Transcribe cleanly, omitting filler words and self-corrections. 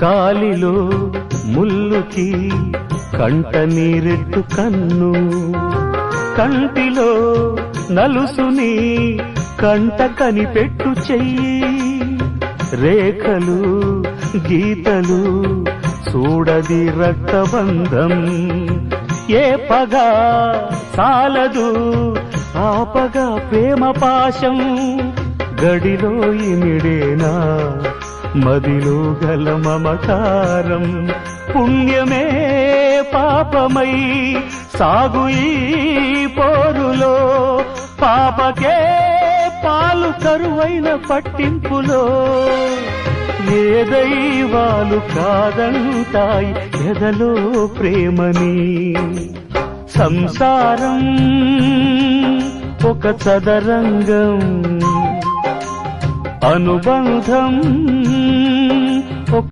కాలిలో ముల్లుకి కంట నీరెట్టు కన్ను, కంటిలో నలుసుని కంట కనిపెట్టు చెయ్యి, రేఖలు గీతలు చూడది రక్తబంధం, ఏ పగా సాలదు ఆపగా ప్రేమ పాశం, గడిలో ఇమిడేనా మదిలో గల మమకారం, పుణ్యమే పాపమై సాగు ఈ పోరులో, పాపకే పాలు కరువైన పట్టింపులో, ఏ దైవాలు కాదంటాయి ఎదలో ప్రేమని, సంసారం ఒక చదరంగం, అనుబంధం